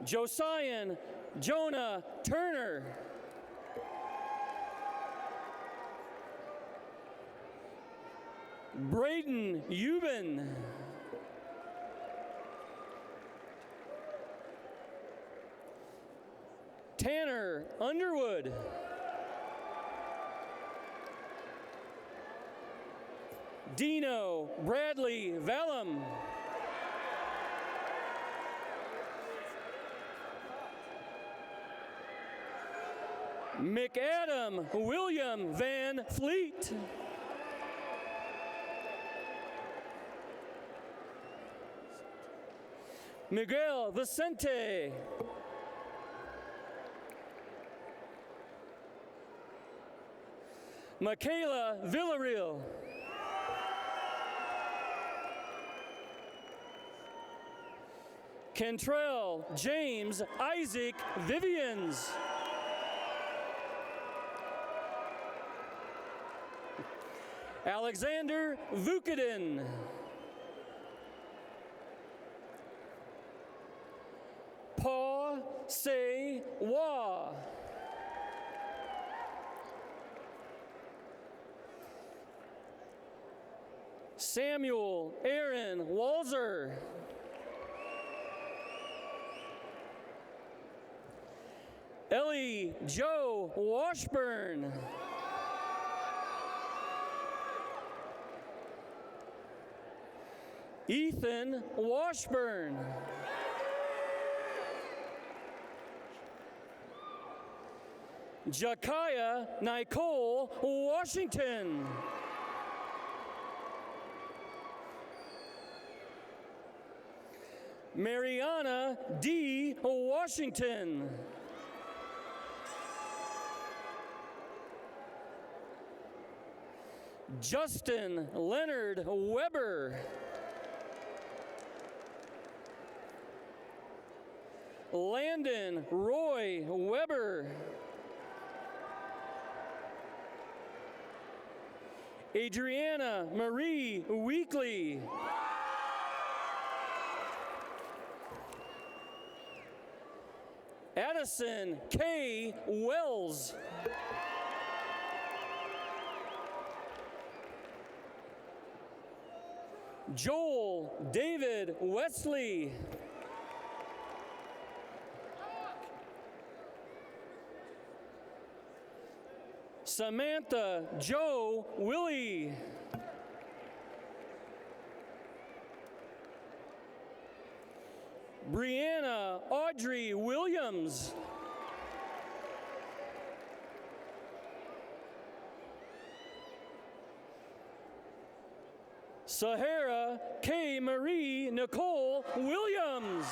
Josiah Jonah Turner. Braden Euban. Tanner Underwood. Dino Bradley Vellum. McAdam William Van Fleet. Miguel Vicente. Michaela Villarreal. Kentrell James Isaac Vivians. Alexander Vukadin. Paul Se Wa. Samuel Aaron Walzer. Ellie Joe Washburn. Ethan Washburn. Jakaya Nicole Washington. Mariana D. Washington. Justin Leonard Weber. Landon Roy Weber. Adriana Marie Weekly. Addison K. Wells. Joel David Wesley. Samantha Joe Willie. Brianna Audrey Williams. Sahara K. Marie Nicole Williams.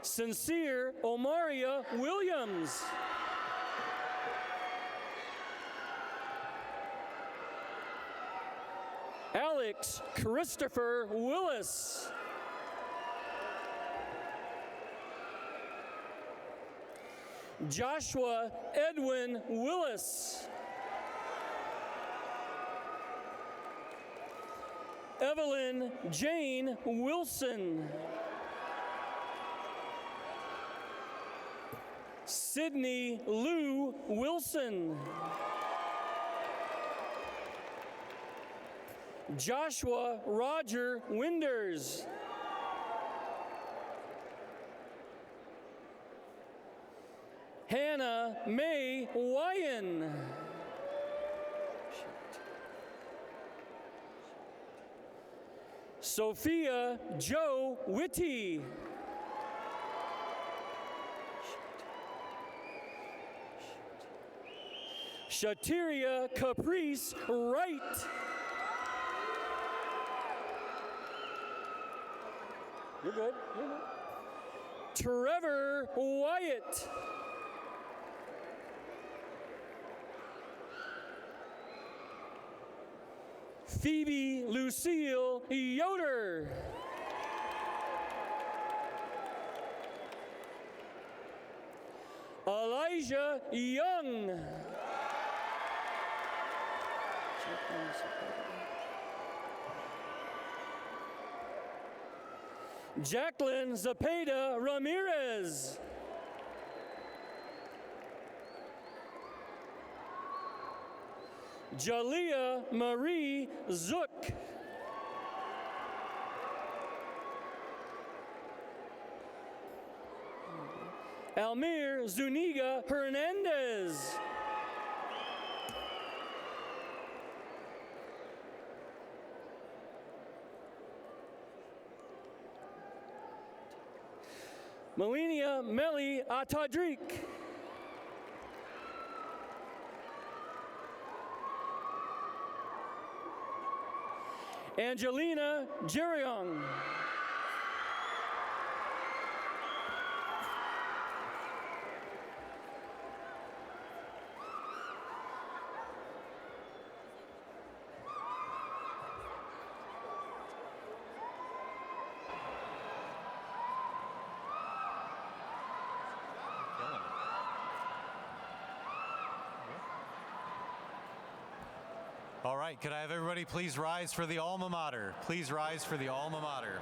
Sincere Omaria Williams. Alex Christopher Willis. Joshua Edwin Willis. Evelyn Jane Wilson. Sydney Lou Wilson. Joshua Roger Winders. Hannah Mae Wyan. Sophia Joe Whitty. Shatiria Caprice Wright. You're good. You're good. Trevor Wyatt. Phoebe Lucille Yoder. Elijah Young. Jacqueline Zapata Ramirez. Jalea Marie Zook. Almir Zuniga Hernandez. Melania Meli Atadrik. Angelina Jeriong. All right, could I have everybody please rise for the alma mater? Please rise for the alma mater.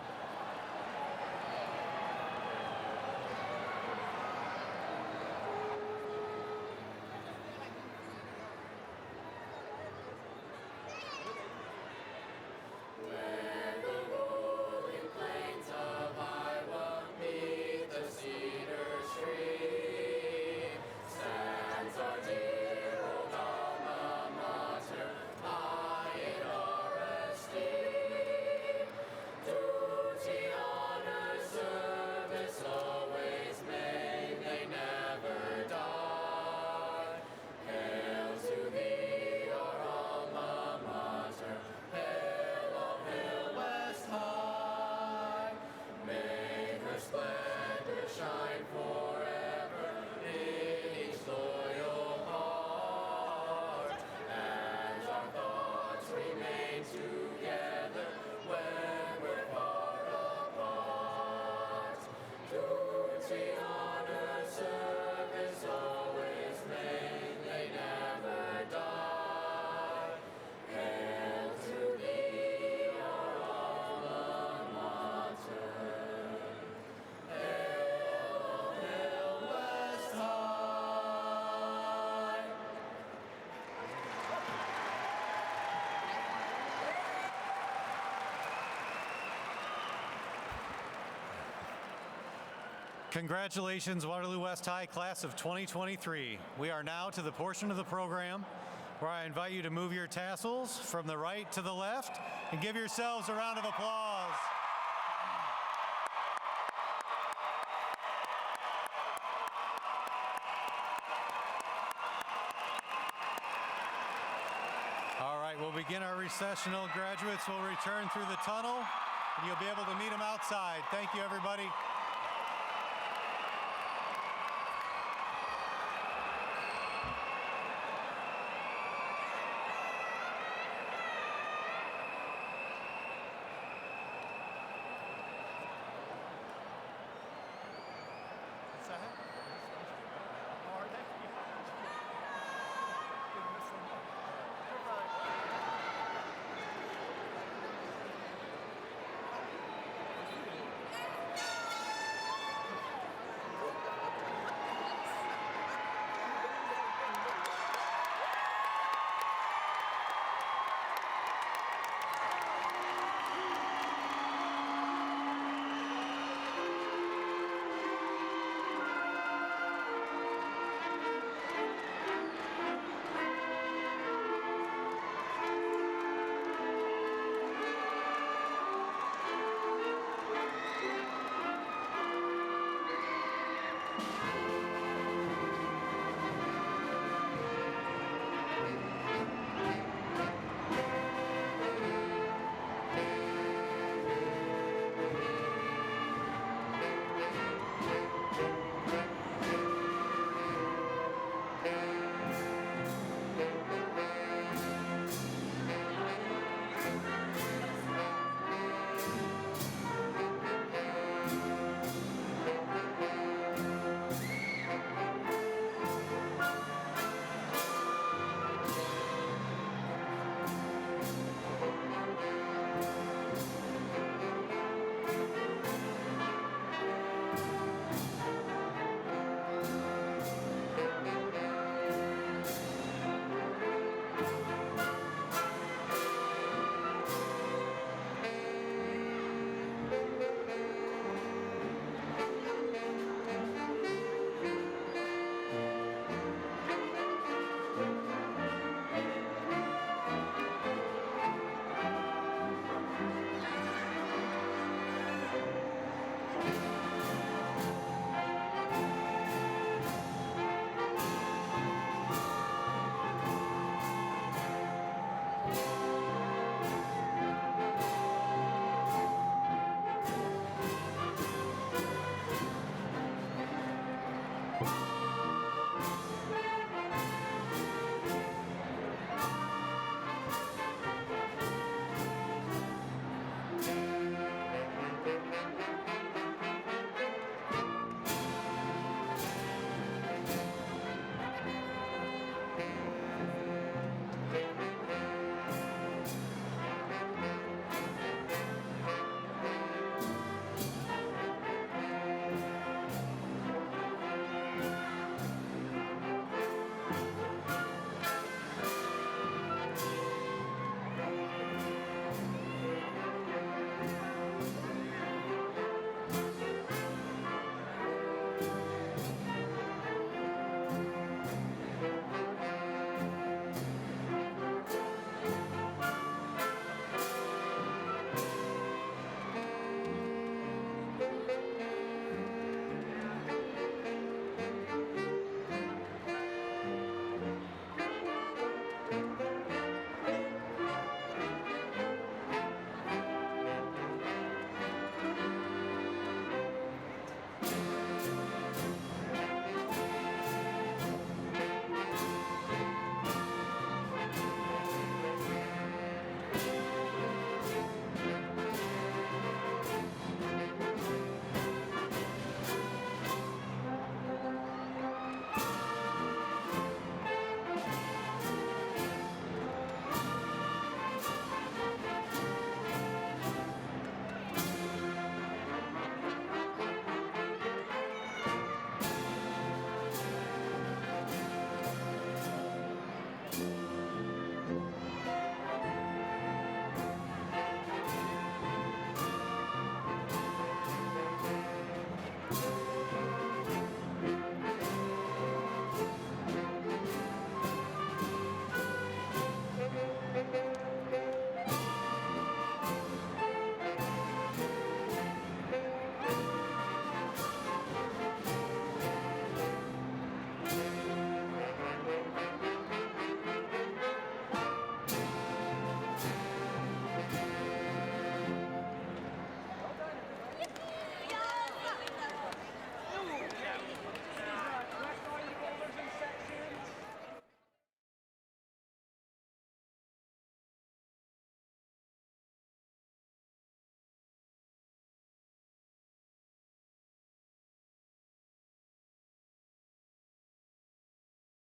Congratulations, Waterloo West High Class of 2023. We are now to the portion of the program where I invite you to move your tassels from the right to the left and give yourselves a round of applause. begin our recessional. Graduates will return through the tunnel, and you'll be able to meet them outside. Thank you, everybody.